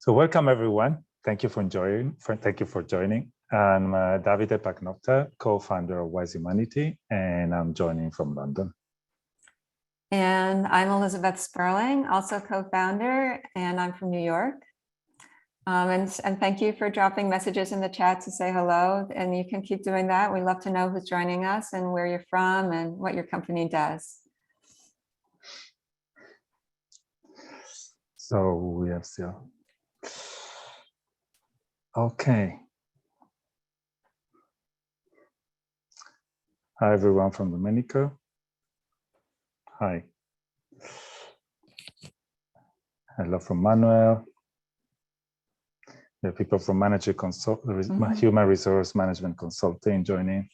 So welcome everyone. Thank you for joining. I'm Davide Pagnotta, co-founder of Wise Humanity, and I'm joining from London. And I'm Elisabeth Sperling, also co-founder, and I'm from New York. And thank you for dropping messages in the chat to say hello, and you can keep doing that. We love to know who's joining us and where you're from and what your company does. So we have still. Okay. Hi, everyone from Dominica. Hi. Hello from Manuel. There are people from Human Resource Management Consulting joining.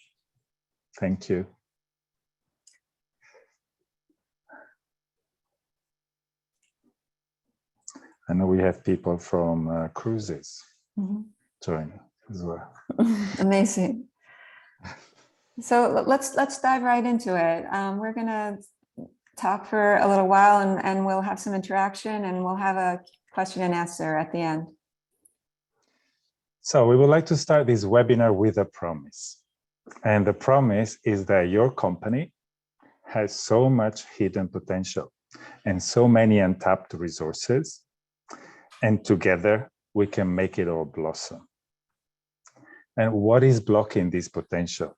Thank you. I know we have people from cruises joining as well. Amazing. So let's dive right into it. We're going to talk for a little while and we'll have some interaction and we'll have a question and answer at the end. So we would like to start this webinar with a promise. And the promise is that your company has so much hidden potential and so many untapped resources. And together we can make it all blossom. And what is blocking this potential?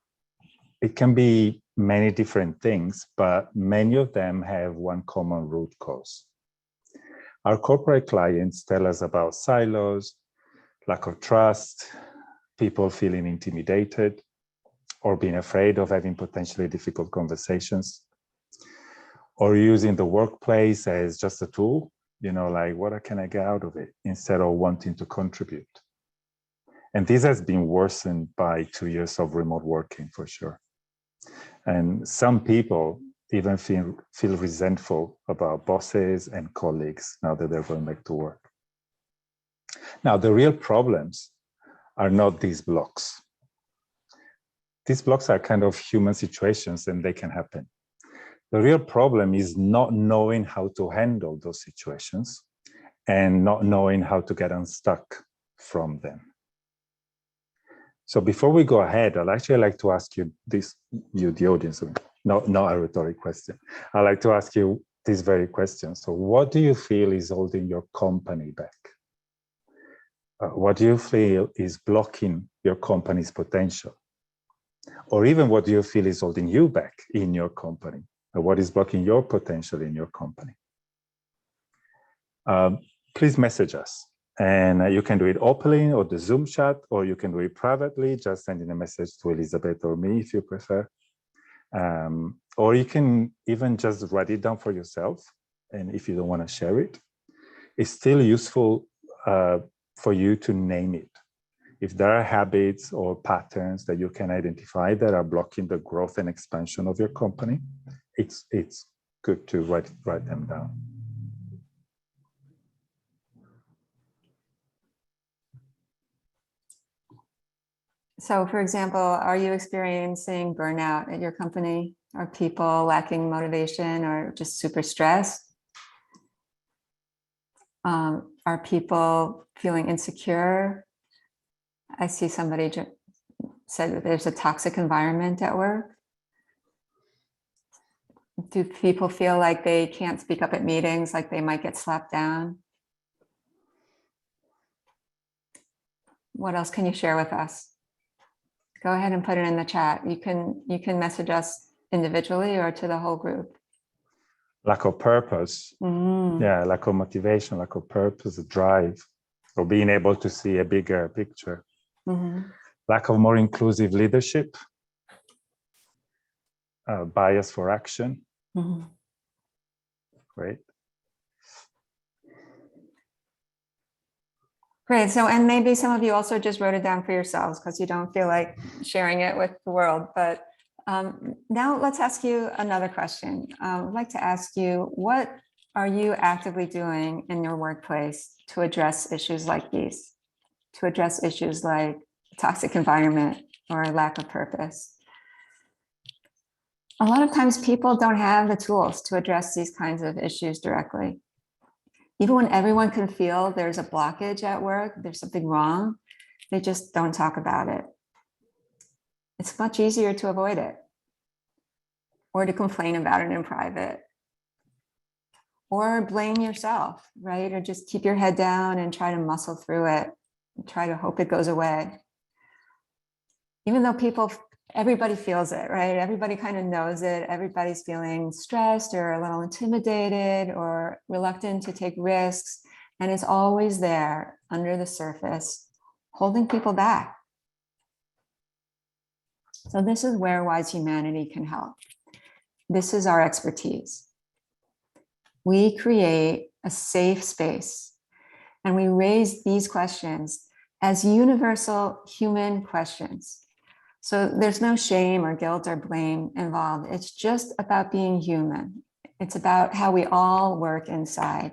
It can be many different things, but many of them have one common root cause. Our corporate clients tell us about silos, lack of trust, people feeling intimidated, or being afraid of having potentially difficult conversations, or using the workplace as just a tool, like what can I get out of it, instead of wanting to contribute. And this has been worsened by 2 years of remote working for sure. And some people even feel resentful about bosses and colleagues now that they're going back to work. Now, the real problems are not these blocks. These blocks are kind of human situations and they can happen. The real problem is not knowing how to handle those situations and not knowing how to get unstuck from them. So before we go ahead, I'd actually like to ask you this, the audience, not a rhetoric question. I'd like to ask you this very question. So what do you feel is holding your company back? What do you feel is blocking your company's potential? Or even what do you feel is holding you back in your company? Or what is blocking your potential in your company? Please message us. And you can do it openly or the Zoom chat, or you can do it privately, just sending a message to Elisabeth or me if you prefer. Or you can even just write it down for yourself. And if you don't want to share it, it's still useful for you to name it. If there are habits or patterns that you can identify that are blocking the growth and expansion of your company, it's good to write them down. So, for example, are you experiencing burnout at your company? Are people lacking motivation or just super stressed? Are people feeling insecure? I see somebody said that there's a toxic environment at work. Do people feel like they can't speak up at meetings, like they might get slapped down? What else can you share with us? Go ahead and put it in the chat. You can message us individually or to the whole group. Lack of purpose. Yeah, lack of motivation, lack of purpose, drive, or being able to see a bigger picture. Lack of more inclusive leadership. Bias for action. Great. Great. So, and maybe some of you also just wrote it down for yourselves because you don't feel like sharing it with the world. But now let's ask you another question. I'd like to ask you, what are you actively doing in your workplace to address issues like these, to address issues like toxic environment or lack of purpose? A lot of times people don't have the tools to address these kinds of issues directly. Even when everyone can feel there's a blockage at work, there's something wrong, they just don't talk about it. It's much easier to avoid it or to complain about it in private or blame yourself, right? Or just keep your head down and try to muscle through it and try to hope it goes away. Even though everybody feels it, right? Everybody kind of knows it. Everybody's feeling stressed or a little intimidated or reluctant to take risks. And it's always there under the surface, holding people back. So this is where Wise Humanity can help. This is our expertise. We create a safe space and we raise these questions as universal human questions. So there's no shame or guilt or blame involved. It's just about being human. It's about how we all work inside.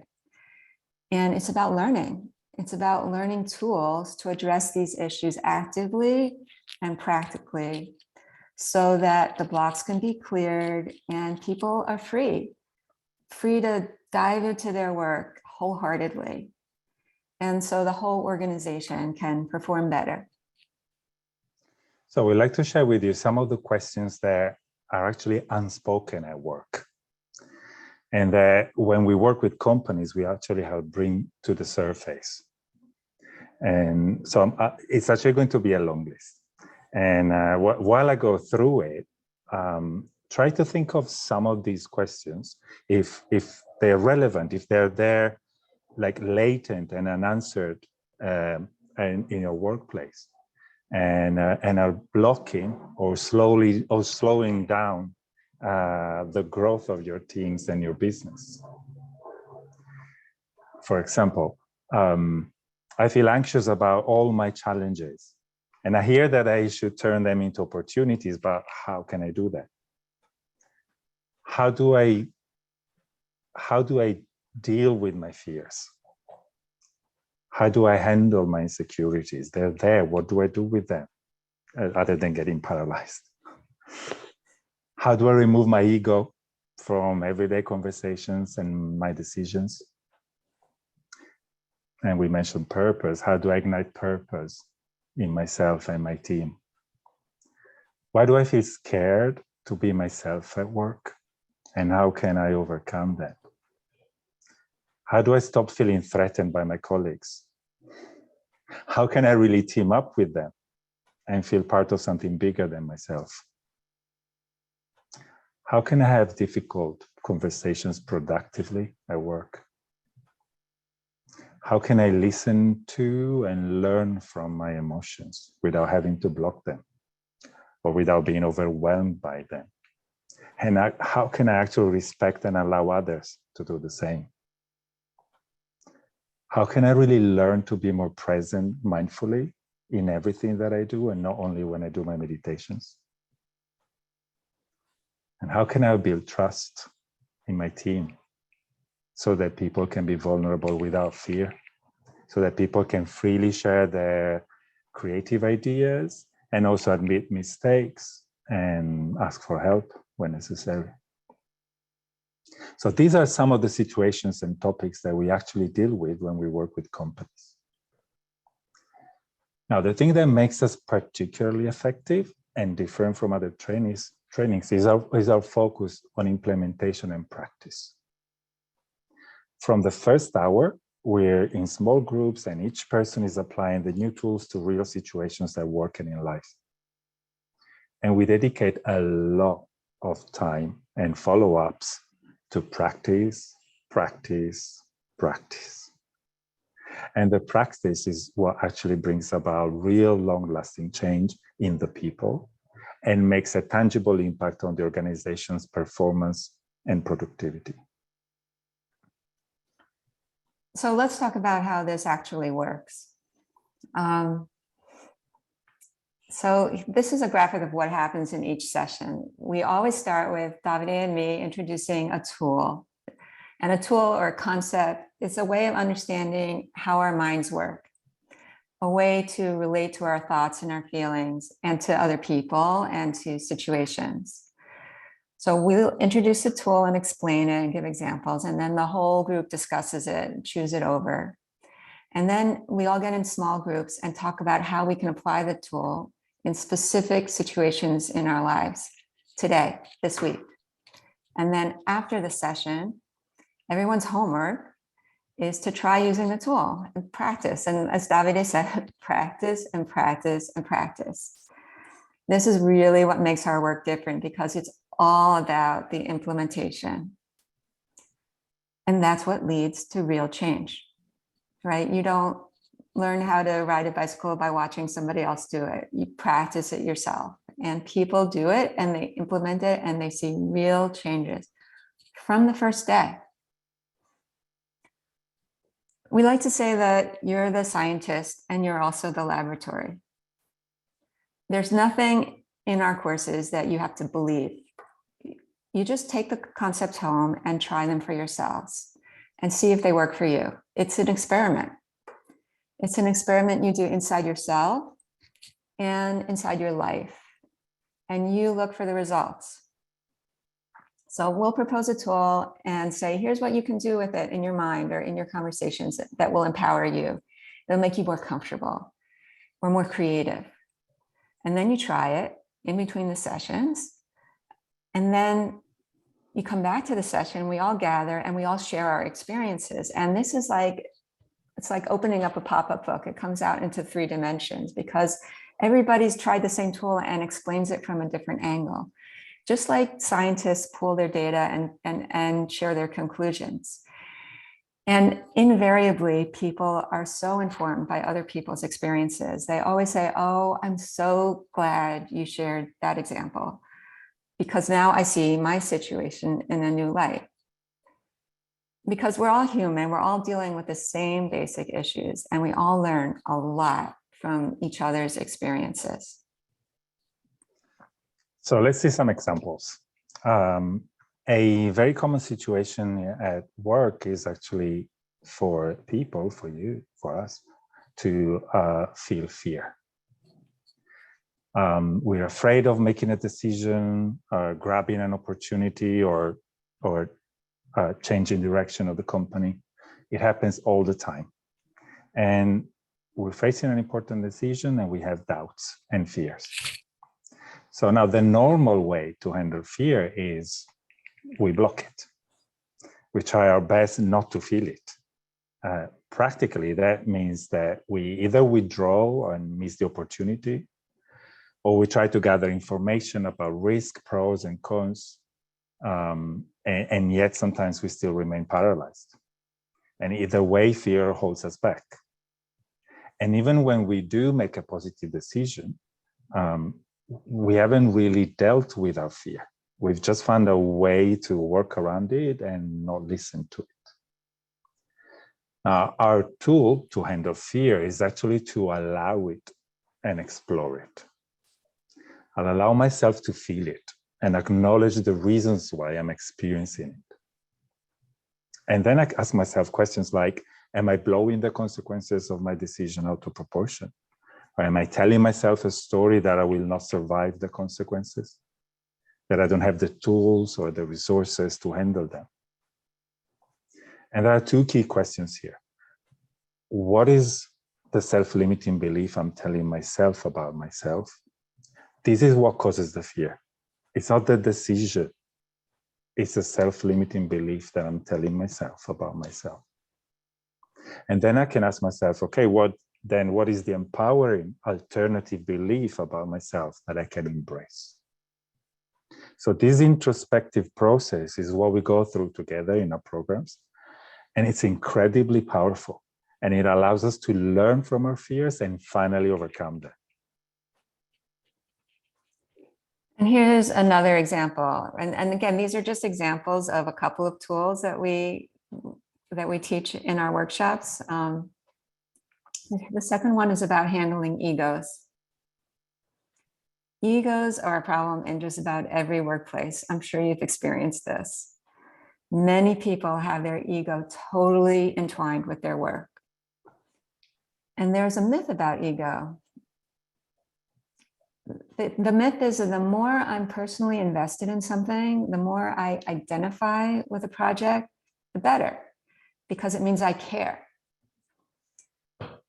And it's about learning. It's about learning tools to address these issues actively and practically so that the blocks can be cleared and people are free to dive into their work wholeheartedly. And so the whole organization can perform better. So we'd like to share with you some of the questions that are actually unspoken at work. And that when we work with companies, we actually help bring to the surface. And so it's actually going to be a long list. And while I go through it, try to think of some of these questions, if they're relevant, if they're there, like latent and unanswered in your workplace, and are blocking or slowing down the growth of your teams and your business. For example, I feel anxious about all my challenges, and I hear that I should turn them into opportunities, but how can I do that? How do I deal with my fears? How do I handle my insecurities? They're there. What do I do with them other than getting paralyzed? How do I remove my ego from everyday conversations and my decisions? And we mentioned purpose. How do I ignite purpose in myself and my team? Why do I feel scared to be myself at work? And how can I overcome that? How do I stop feeling threatened by my colleagues? How can I really team up with them and feel part of something bigger than myself? How can I have difficult conversations productively at work? How can I listen to and learn from my emotions without having to block them or without being overwhelmed by them? And how can I actually respect and allow others to do the same? How can I really learn to be more present mindfully in everything that I do and not only when I do my meditations? And how can I build trust in my team so that people can be vulnerable without fear, so that people can freely share their creative ideas and also admit mistakes and ask for help when necessary? So these are some of the situations and topics that we actually deal with when we work with companies. Now, the thing that makes us particularly effective and different from other trainings is our focus on implementation and practice. From the first hour, we're in small groups and each person is applying the new tools to real situations at work and in life. And we dedicate a lot of time and follow-ups to practice, practice, practice. And the practice is what actually brings about real long-lasting change in the people and makes a tangible impact on the organization's performance and productivity. So let's talk about how this actually works. So this is a graphic of what happens in each session. We always start with Davide and me introducing a tool. And a tool or a concept is a way of understanding how our minds work, a way to relate to our thoughts and our feelings and to other people and to situations. So we'll introduce the tool and explain it and give examples, and then the whole group discusses it and chews it over. And then we all get in small groups and talk about how we can apply the tool in specific situations in our lives today, this week. And then after the session, everyone's homework is to try using the tool and practice. And as Davide said, practice and practice and practice. This is really what makes our work different, because it's all about the implementation. And that's what leads to real change, right? You don't learn how to ride a bicycle by watching somebody else do it. You practice it yourself, and people do it and they implement it and they see real changes from the first day. We like to say that you're the scientist and you're also the laboratory. There's nothing in our courses that you have to believe. You just take the concepts home and try them for yourselves and see if they work for you. It's an experiment. It's an experiment you do inside yourself and inside your life, and you look for the results. So we'll propose a tool and say, here's what you can do with it in your mind or in your conversations that will empower you. It'll make you more comfortable or more creative. And then you try it in between the sessions. And then you come back to the session, we all gather and we all share our experiences. And this is like, it's like opening up a pop-up book. It comes out into 3 dimensions because everybody's tried the same tool and explains it from a different angle. Just like scientists pool their data and share their conclusions. And invariably, people are so informed by other people's experiences. They always say, oh, I'm so glad you shared that example, because now I see my situation in a new light. Because we're all human, we're all dealing with the same basic issues, and we all learn a lot from each other's experiences. So let's see some examples. A very common situation at work is actually for people, for you, for us, to feel fear. We're afraid of making a decision, grabbing an opportunity, or changing direction of the company. It happens all the time. And we're facing an important decision and we have doubts and fears. So now the normal way to handle fear is we block it. We try our best not to feel it. Practically, that means that we either withdraw and miss the opportunity, or we try to gather information about risk, pros and cons, and yet sometimes we still remain paralyzed. And either way, fear holds us back. And even when we do make a positive decision, we haven't really dealt with our fear. We've just found a way to work around it and not listen to it. Our tool to handle fear is actually to allow it and explore it. I'll allow myself to feel it and acknowledge the reasons why I'm experiencing it. And then I ask myself questions like, am I blowing the consequences of my decision out of proportion? Or am I telling myself a story that I will not survive the consequences? That I don't have the tools or the resources to handle them? And there are 2 key questions here. What is the self-limiting belief I'm telling myself about myself? This is what causes the fear. It's not the decision. It's a self-limiting belief that I'm telling myself about myself. And then I can ask myself, okay, what is the empowering alternative belief about myself that I can embrace? So this introspective process is what we go through together in our programs. And it's incredibly powerful. And it allows us to learn from our fears and finally overcome them. And here's another example. And again, these are just examples of a couple of tools that we teach in our workshops. The second one is about handling egos. Egos are a problem in just about every workplace. I'm sure you've experienced this. Many people have their ego totally entwined with their work. And there's a myth about ego. the myth is that the more I'm personally invested in something, the more I identify with a project, the better, because it means I care.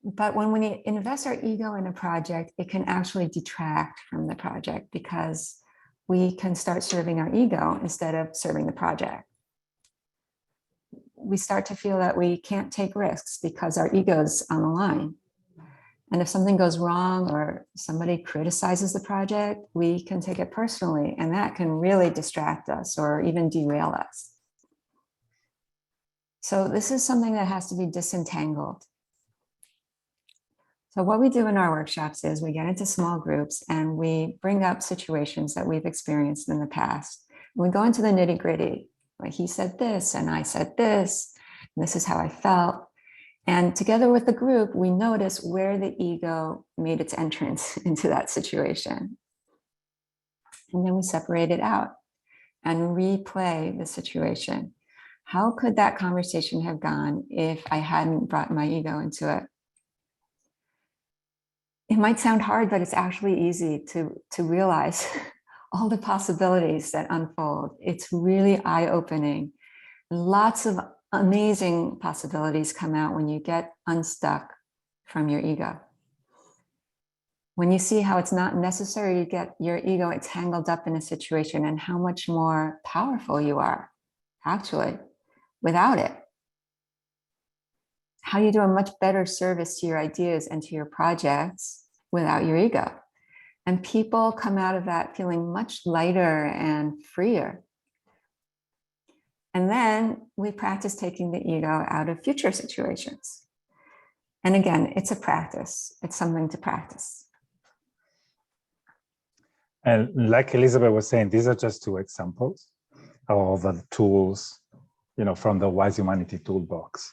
But when we invest our ego in a project, it can actually detract from the project because we can start serving our ego instead of serving the project. We start to feel that we can't take risks because our ego's on the line. And if something goes wrong or somebody criticizes the project, we can take it personally, and that can really distract us or even derail us. So this is something that has to be disentangled. So what we do in our workshops is we get into small groups and we bring up situations that we've experienced in the past. We go into the nitty-gritty. Like, he said this and I said this, and this is how I felt. And together with the group, we notice where the ego made its entrance into that situation. And then we separate it out and replay the situation. How could that conversation have gone if I hadn't brought my ego into it? It might sound hard, but it's actually easy to realize all the possibilities that unfold. It's really eye-opening. Lots of amazing possibilities come out when you get unstuck from your ego. When you see how it's not necessary to get your ego tangled up in a situation and how much more powerful you are, actually, without it. How you do a much better service to your ideas and to your projects without your ego. And people come out of that feeling much lighter and freer. And then we practice taking the ego out of future situations. And again, it's a practice. It's something to practice. And like Elisabeth was saying, these are just two examples of the tools, from the Wise Humanity toolbox.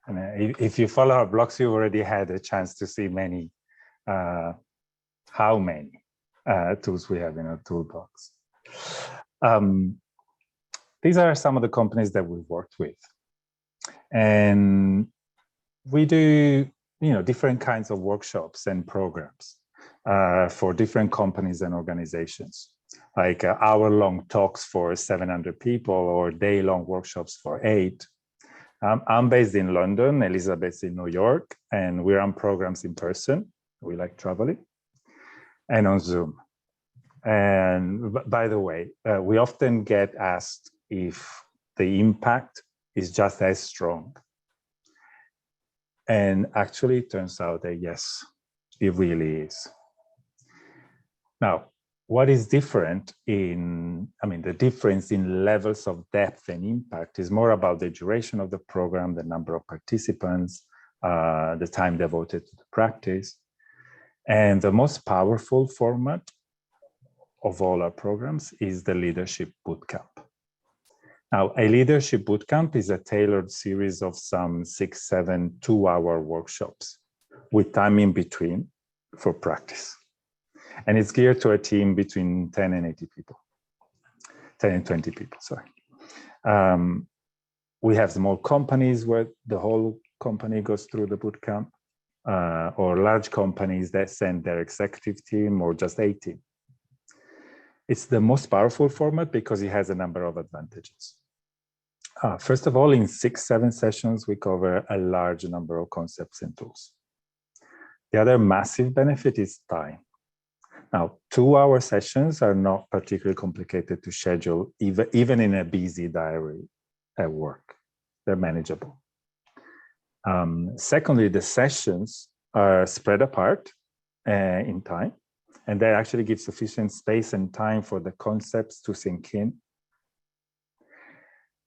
And if you follow our blogs, you already had a chance to see how many tools we have in our toolbox. These are some of the companies that we've worked with. And we do, different kinds of workshops and programs for different companies and organizations, like hour-long talks for 700 people or day-long workshops for 8. I'm based in London, Elisabeth's in New York, and we're on programs in person. We like traveling, and on Zoom. And by the way, we often get asked if the impact is just as strong. And actually, it turns out that yes, it really is. Now, what is different the difference in levels of depth and impact is more about the duration of the program, the number of participants, the time devoted to the practice. And the most powerful format of all our programs is the Leadership Bootcamp. Now, a Leadership Bootcamp is a tailored series of some 6-7 2-hour workshops with time in between for practice. And it's geared to a team between 10 and 80 people, 10 and 20 people, sorry. We have small companies where the whole company goes through the bootcamp, or large companies that send their executive team or just a team. It's the most powerful format because it has a number of advantages. First of all, in 6-7 sessions, we cover a large number of concepts and tools. The other massive benefit is time. Now, 2-hour sessions are not particularly complicated to schedule, even in a busy diary at work. They're manageable. Secondly, the sessions are spread apart in time, and they actually give sufficient space and time for the concepts to sink in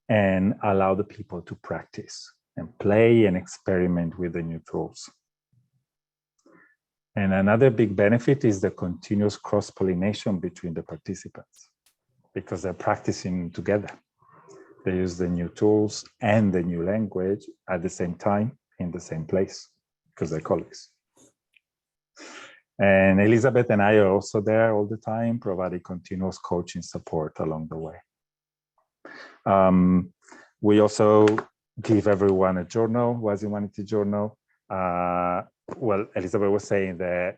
and allow the people to practice and play and experiment with the new tools. And another big benefit is the continuous cross-pollination between the participants, because they're practicing together. They use the new tools and the new language at the same time in the same place, because they're colleagues. And Elisabeth and I are also there all the time, providing continuous coaching support along the way. We also give everyone a journal, Wise Humanity journal. Well, Elisabeth was saying that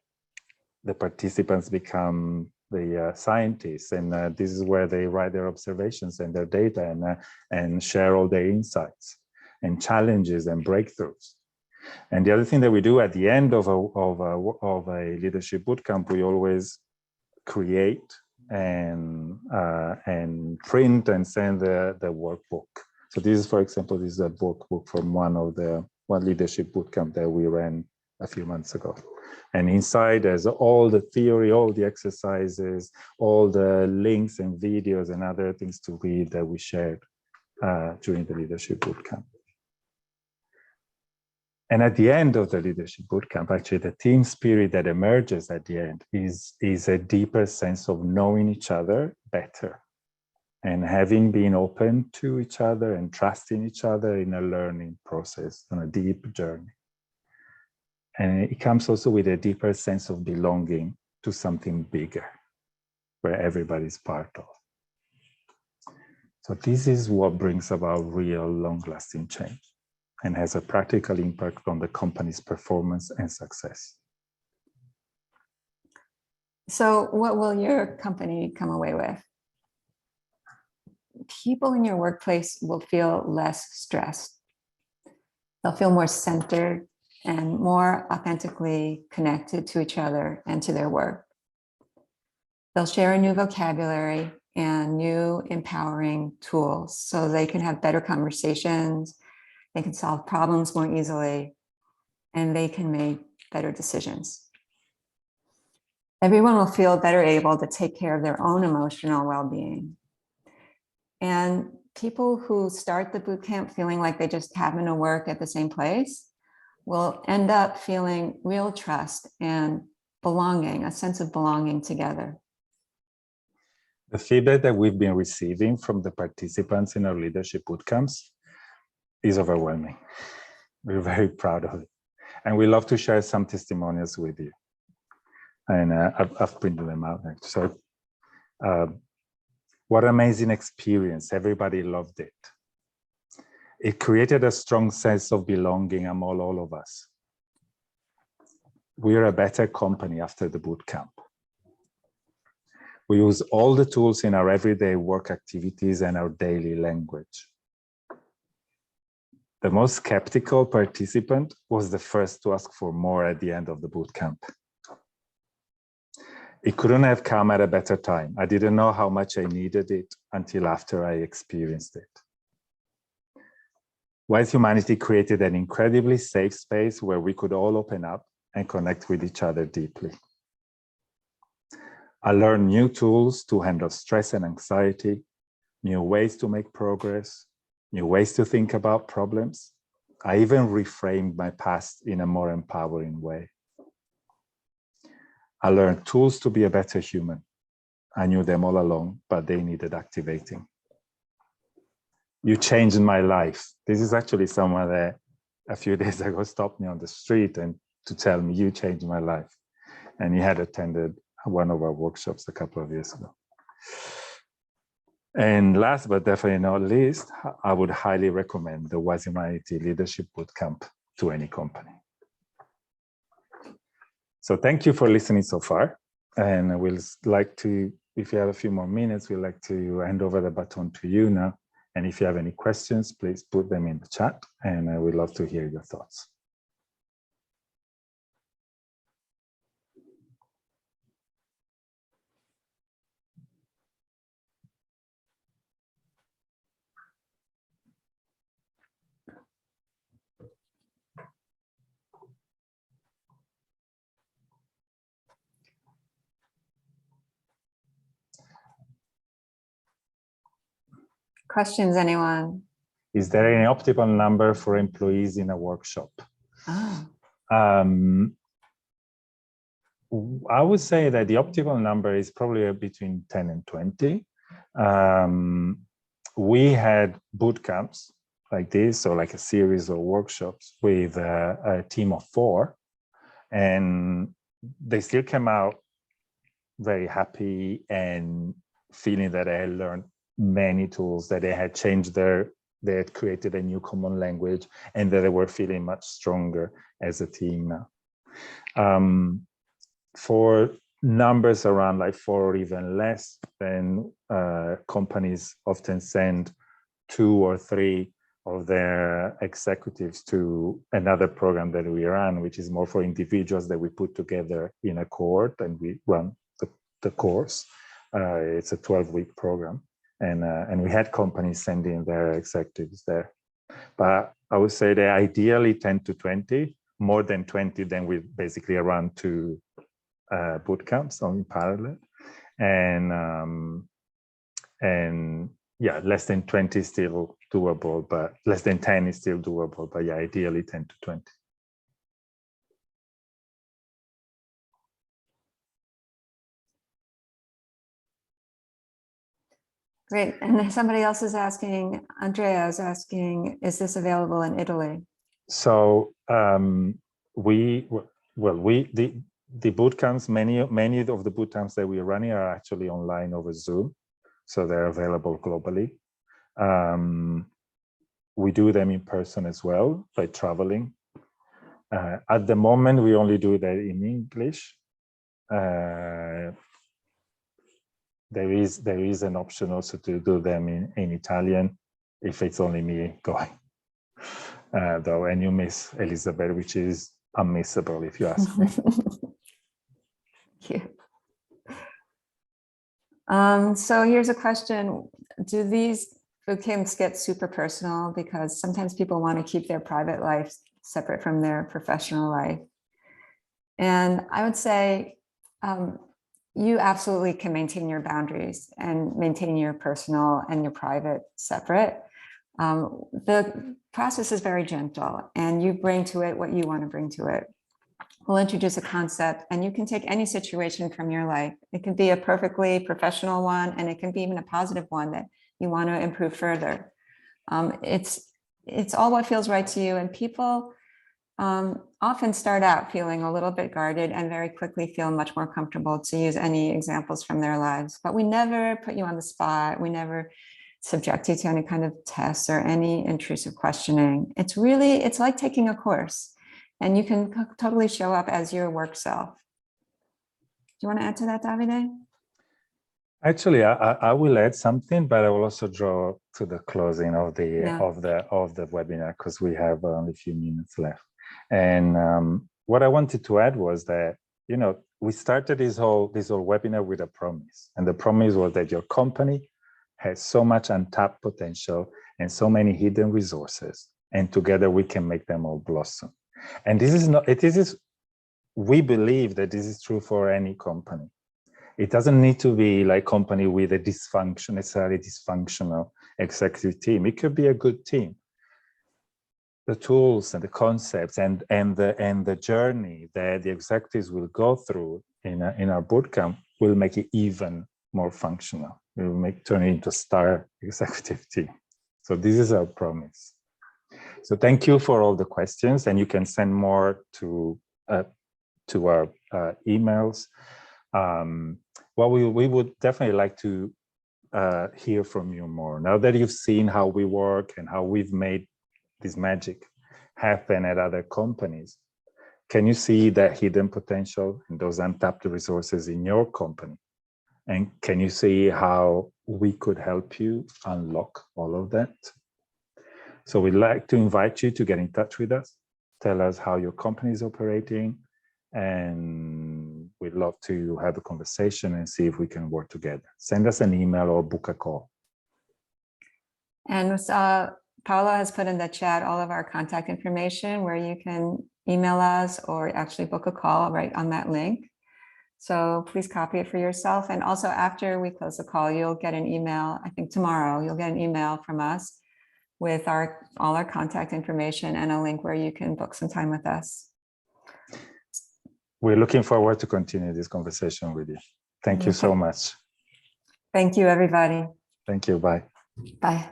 the participants become the scientists, and this is where they write their observations and their data and share all their insights and challenges and breakthroughs. And the other thing that we do at the end of a leadership bootcamp, we always create and print and send the workbook. So this is, for example, this is a workbook from one leadership bootcamp that we ran a few months ago. And inside there's all the theory, all the exercises, all the links and videos and other things to read that we shared during the leadership bootcamp. And at the end of the leadership bootcamp, actually the team spirit that emerges at the end is a deeper sense of knowing each other better and having been open to each other and trusting each other in a learning process, on a deep journey. And it comes also with a deeper sense of belonging to something bigger, where everybody's part of. So this is what brings about real long-lasting change and has a practical impact on the company's performance and success. So what will your company come away with? People in your workplace will feel less stressed. They'll feel more centered and more authentically connected to each other and to their work. They'll share a new vocabulary and new empowering tools so they can have better conversations, they can solve problems more easily, and they can make better decisions. Everyone will feel better able to take care of their own emotional well-being. And people who start the bootcamp feeling like they just happen to work at the same place will end up feeling real trust and belonging, a sense of belonging together. The feedback that we've been receiving from the participants in our leadership bootcamps is overwhelming. We're very proud of it. And we love to share some testimonials with you. And I've printed them out. So what an amazing experience. Everybody loved it. It created a strong sense of belonging among all of us. We're a better company after the bootcamp. We use all the tools in our everyday work activities and our daily language. The most skeptical participant was the first to ask for more at the end of the bootcamp. It couldn't have come at a better time. I didn't know how much I needed it until after I experienced it. Wise Humanity created an incredibly safe space where we could all open up and connect with each other deeply. I learned new tools to handle stress and anxiety, new ways to make progress, new ways to think about problems. I even reframed my past in a more empowering way. I learned tools to be a better human. I knew them all along, but they needed activating. You changed my life. This is actually someone that a few days ago stopped me on the street and to tell me, you changed my life. And he had attended one of our workshops a couple of years ago. And last but definitely not least, I would highly recommend the Wise Humanity Leadership Bootcamp to any company. So thank you for listening so far. And we'll like to, if you have a few more minutes, we'd like to hand over the baton to you now. And if you have any questions, please put them in the chat, and we'd love to hear your thoughts. Questions, anyone? Is there any optimal number for employees in a workshop? Oh. I would say that the optimal number is probably between 10 and 20. We had boot camps like this, so like a series of workshops with a team of 4, and they still came out very happy and feeling that they had learned many tools, that they had changed they had created a new common language, and that they were feeling much stronger as a team now. for numbers around like 4 or even less, then companies often send 2 or 3 of their executives to another program that we run, which is more for individuals that we put together in a cohort, and we run the course. It's a 12-week program, and we had companies sending their executives there. But I would say that ideally 10 to 20, more than 20, then we basically run 2 bootcamps on in parallel, and yeah, less than 20 is still doable, but less than 10 is still doable. But yeah, ideally 10 to 20. Great. And then somebody else is asking, Andrea is asking, is this available in Italy? So the bootcamps, many of the bootcamps that we're running are actually online over Zoom, so they're available globally. We do them in person as well by traveling. At the moment, we only do that in English. There is an option also to do them in Italian if it's only me going. Though, and you miss Elisabeth, which is unmissable if you ask me. Thank you. So here's a question. Do these bootcamps get super personal? Because sometimes people want to keep their private life separate from their professional life. And I would say you absolutely can maintain your boundaries and maintain your personal and your private separate. The process is very gentle, and you bring to it what you want to bring to it. We'll introduce a concept, and you can take any situation from your life. It can be a perfectly professional one, and it can be even a positive one that you want to improve further. It's all what feels right to you, and people often start out feeling a little bit guarded and very quickly feel much more comfortable to use any examples from their lives. But we never put you on the spot. We never subject you to any kind of tests or any intrusive questioning. It's like taking a course, and you can totally show up as your work self. Do you want to add to that, Davide? Actually, I will add something, but I will also draw to the closing of the webinar, because we have only a few minutes left. And what I wanted to add was that, you know, we started this whole webinar with a promise, and the promise was that your company has so much untapped potential and so many hidden resources, and together we can make them all blossom. And we believe that this is true for any company. It doesn't need to be like company with a necessarily dysfunctional executive team. It could be a good team. The tools and the concepts and the journey that the executives will go through in our bootcamp will make it even more functional. It will turn it into a star executive team. So this is our promise. So thank you for all the questions, and you can send more to our emails. Well, we would definitely like to hear from you more. Now that you've seen how we work and how we've made this magic happen at other companies, can you see that hidden potential and those untapped resources in your company? And can you see how we could help you unlock all of that? So we'd like to invite you to get in touch with us. Tell us how your company is operating, and we'd love to have a conversation and see if we can work together. Send us an email or book a call. And Paolo has put in the chat all of our contact information where you can email us or actually book a call right on that link. So please copy it for yourself. And also after we close the call, you'll get an email. I think tomorrow you'll get an email from us with all our contact information and a link where you can book some time with us. We're looking forward to continue this conversation with you. Thank you so much. Thank you, everybody. Thank you. Bye. Bye.